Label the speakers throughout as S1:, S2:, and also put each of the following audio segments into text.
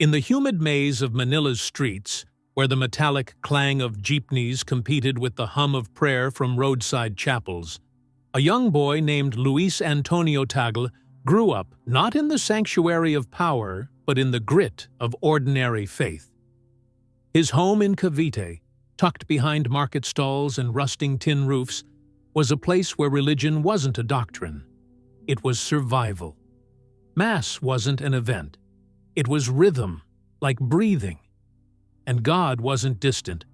S1: In the humid maze of Manila's streets, where the metallic clang of jeepneys competed with the hum of prayer from roadside chapels, a young boy named Luis Antonio Tagle grew up not in the sanctuary of power, but in the grit of ordinary faith. His home in Cavite, tucked behind market stalls and rusting tin roofs, was a place where religion wasn't a doctrine. It was survival. Mass wasn't an event. It was rhythm, like breathing. And God wasn't distant.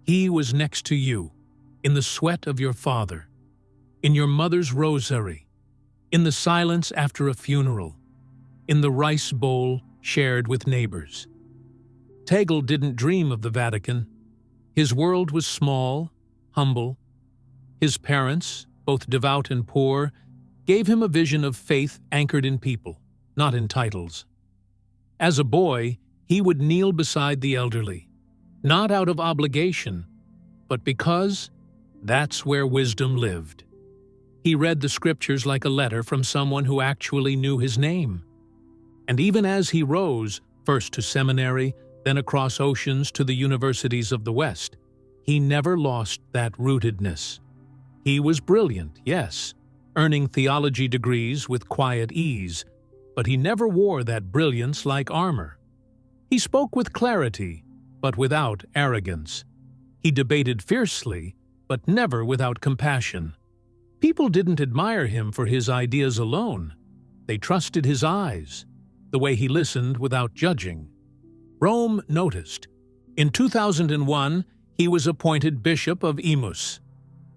S1: He was next to you, in the sweat of your father, in your mother's rosary, in the silence after a funeral, in the rice bowl shared with neighbors. Tagle didn't dream of the Vatican. His world was small, humble. His parents, both devout and poor, gave him a vision of faith anchored in people, not in titles. As a boy, he would kneel beside the elderly, not out of obligation, but because that's where wisdom lived. He read the scriptures like a letter from someone who actually knew his name. And even as he rose, first to seminary, then across oceans to the universities of the West, he never lost that rootedness. He was brilliant, yes, earning theology degrees with quiet ease, but he never wore that brilliance like armor. He spoke with clarity, but without arrogance. He debated fiercely, but never without compassion. People didn't admire him for his ideas alone. They trusted his eyes, the way he listened without judging. Rome noticed. In 2001, he was appointed Bishop of Imus.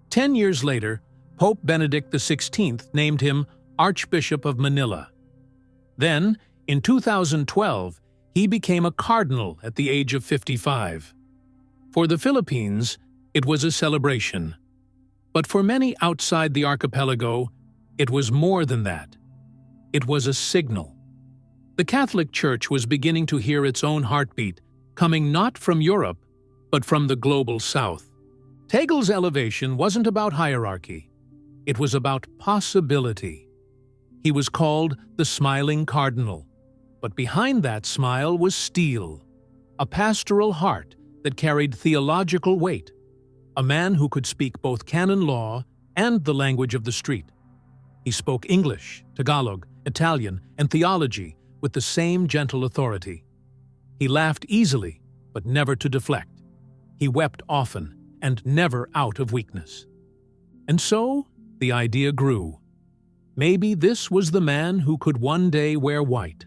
S1: 10 years later, Pope Benedict XVI named him Archbishop of Manila. Then, in 2012, he became a cardinal at the age of 55. For the Philippines, it was a celebration. But for many outside the archipelago, it was more than that. It was a signal. The Catholic Church was beginning to hear its own heartbeat, coming not from Europe, but from the global South. Tagle's elevation wasn't about hierarchy. It was about possibility. He was called the Smiling Cardinal, but behind that smile was steel, a pastoral heart that carried theological weight, a man who could speak both canon law and the language of the street. He spoke English, Tagalog, Italian, and theology with the same gentle authority. He laughed easily, but never to deflect. He wept often and never out of weakness. And so, the idea grew. Maybe this was the man who could one day wear white.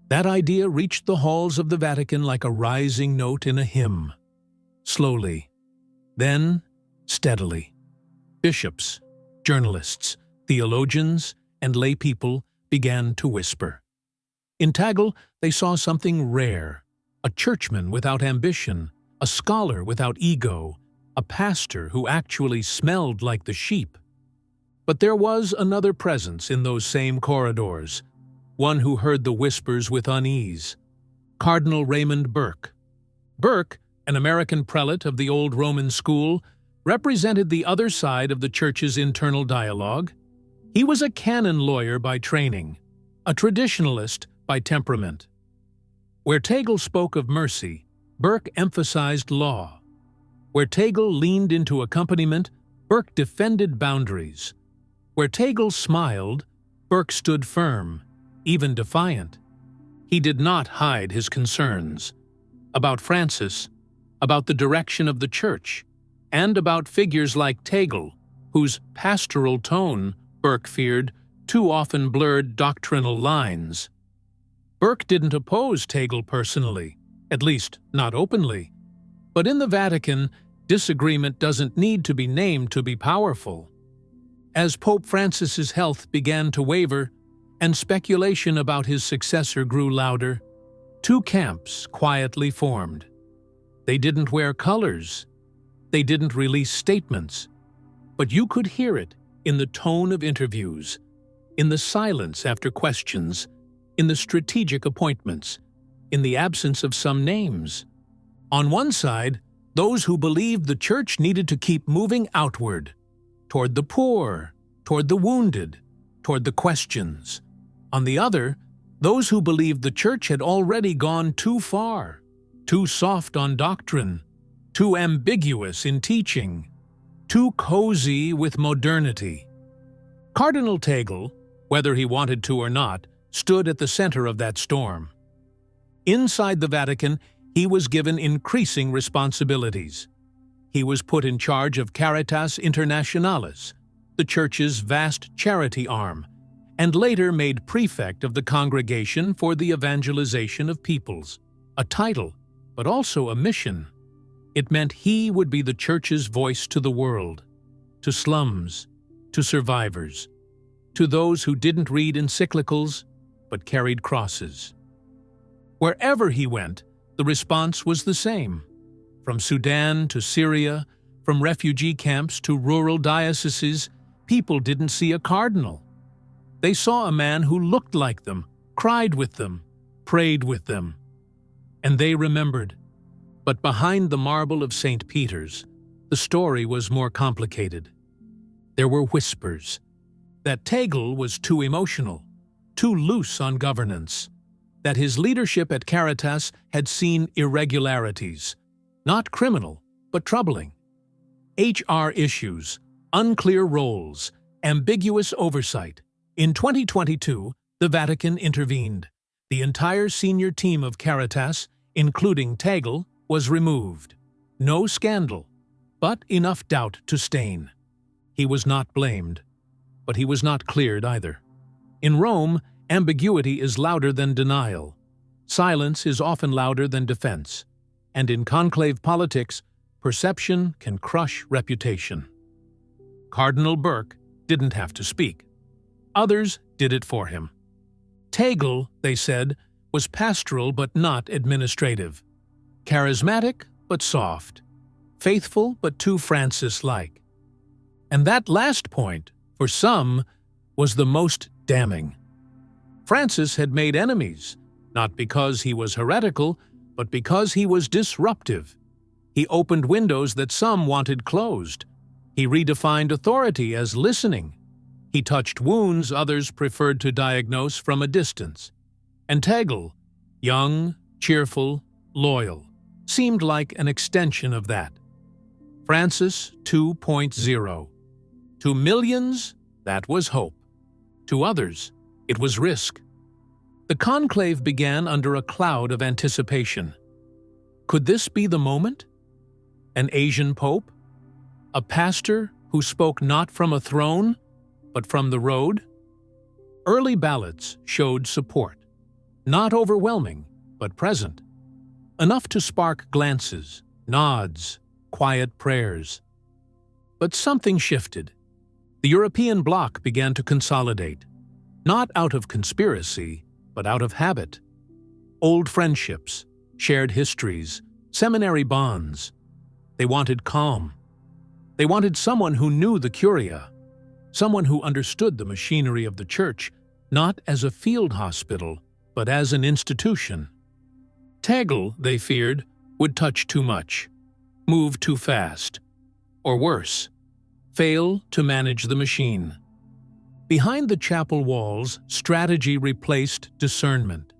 S1: That idea reached the halls of the Vatican like a rising note in a hymn. Slowly, then steadily. Bishops, journalists, theologians, and lay people began to whisper. In Tagle, they saw something rare, a churchman without ambition, a scholar without ego, a pastor who actually smelled like the sheep. But there was another presence in those same corridors, one who heard the whispers with unease. Cardinal Raymond Burke. Burke, an American prelate of the old Roman school, represented the other side of the Church's internal dialogue. He was a canon lawyer by training, a traditionalist by temperament. Where Tagle spoke of mercy, Burke emphasized law. Where Tagle leaned into accompaniment, Burke defended boundaries. Where Tagle smiled, Burke stood firm, even defiant. He did not hide his concerns about Francis, about the direction of the Church, and about figures like Tagle, whose pastoral tone, Burke feared, too often blurred doctrinal lines. Burke didn't oppose Tagle personally, at least not openly. But in the Vatican, disagreement doesn't need to be named to be powerful. As Pope Francis's health began to waver, and speculation about his successor grew louder, two camps quietly formed. They didn't wear colors. They didn't release statements. But you could hear it in the tone of interviews, in the silence after questions, in the strategic appointments, in the absence of some names. On one side, those who believed the Church needed to keep moving outward, toward the poor, toward the wounded, toward the questions. On the other, Those who believed the Church had already gone too far, too soft on doctrine, too ambiguous in teaching, too cozy with modernity. Cardinal Tagle, whether he wanted to or not, stood at the center of that storm. Inside the Vatican, he was given increasing responsibilities. He was put in charge of Caritas Internationalis, the Church's vast charity arm, and later made prefect of the Congregation for the Evangelization of Peoples, a title, but also a mission. It meant he would be the Church's voice to the world, to slums, to survivors, to those who didn't read encyclicals but carried crosses. Wherever he went, the response was the same. From Sudan to Syria, from refugee camps to rural dioceses, people didn't see a cardinal. They saw a man who looked like them, cried with them, prayed with them. And they remembered. But behind the marble of St. Peter's, the story was more complicated. There were whispers that Tagle was too emotional, too loose on governance, that his leadership at Caritas had seen irregularities, not criminal, but troubling. HR issues, unclear roles, ambiguous oversight. In 2022, the Vatican intervened. The entire senior team of Caritas, including Tagle, was removed. No scandal, but enough doubt to stain. He was not blamed, but he was not cleared either. In Rome, ambiguity is louder than denial. Silence is often louder than defense. And in conclave politics, perception can crush reputation. Cardinal Burke didn't have to speak. Others did it for him. Tagle, they said, was pastoral but not administrative. Charismatic but soft. Faithful but too Francis-like. And that last point, for some, was the most damning. Francis had made enemies, not because he was heretical, but because he was disruptive. He opened windows that some wanted closed. He redefined authority as listening. He touched wounds others preferred to diagnose from a distance. And Tagle, young, cheerful, loyal, seemed like an extension of that. Francis 2.0. To millions, that was hope. To others, it was risk. The conclave began under a cloud of anticipation. Could this be the moment? An Asian pope? A pastor who spoke not from a throne, but from the road? Early ballots showed support. Not overwhelming, but present. Enough to spark glances, nods, quiet prayers. But something shifted. The European bloc began to consolidate. Not out of conspiracy, but out of habit. Old friendships, shared histories, seminary bonds. They wanted calm. They wanted someone who knew the Curia, someone who understood the machinery of the Church, not as a field hospital, but as an institution. Tagle, they feared, would touch too much, move too fast, or worse, fail to manage the machine. Behind the chapel walls, strategy replaced discernment.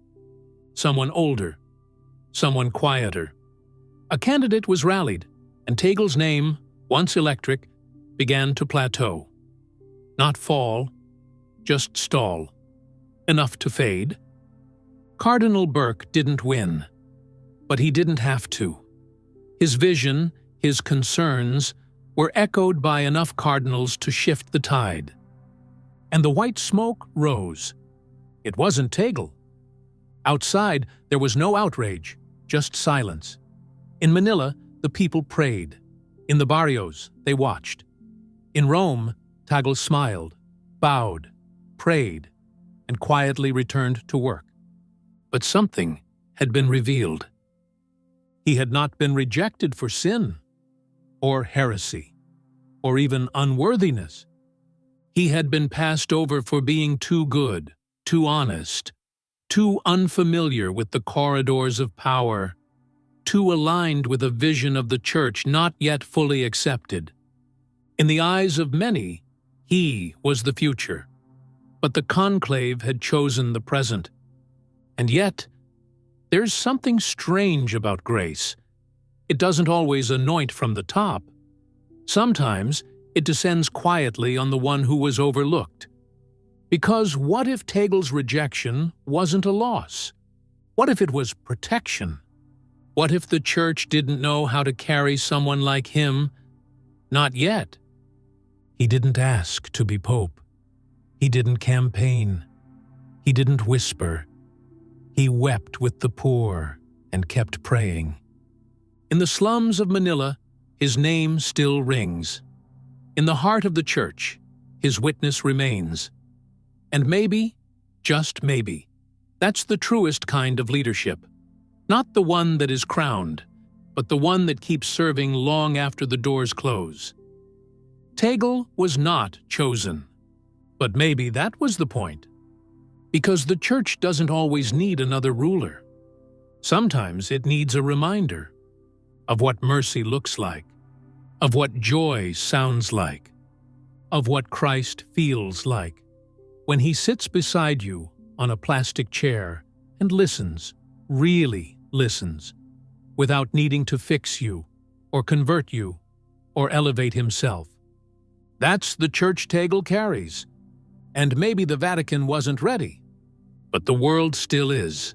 S1: Someone older, someone quieter. A candidate was rallied, and Tagle's name, once electric, began to plateau. Not fall, just stall. Enough to fade. Cardinal Burke didn't win, but he didn't have to. His vision, his concerns, were echoed by enough cardinals to shift the tide. And the white smoke rose. It wasn't Tagle. Outside, there was no outrage, just silence. In Manila, the people prayed. In the barrios, they watched. In Rome, Tagle smiled, bowed, prayed, and quietly returned to work. But something had been revealed. He had not been rejected for sin, or heresy, or even unworthiness. He had been passed over for being too good, too honest, too unfamiliar with the corridors of power, too aligned with a vision of the Church not yet fully accepted. In the eyes of many, he was the future. But the conclave had chosen the present. And yet, there's something strange about grace. It doesn't always anoint from the top. Sometimes it descends quietly on the one who was overlooked. Because what if Tagle's rejection wasn't a loss? What if it was protection? What if the Church didn't know how to carry someone like him? Not yet. He didn't ask to be Pope. He didn't campaign. He didn't whisper. He wept with the poor and kept praying. In the slums of Manila, his name still rings. In the heart of the Church, his witness remains. And maybe, just maybe, that's the truest kind of leadership. Not the one that is crowned, but the one that keeps serving long after the doors close. Tagle was not chosen. But maybe that was the point. Because the Church doesn't always need another ruler. Sometimes it needs a reminder of what mercy looks like, of what joy sounds like, of what Christ feels like, when he sits beside you on a plastic chair and listens, really listens, without needing to fix you, or convert you, or elevate himself. That's the Church Tagle carries. And maybe the Vatican wasn't ready, but the world still is.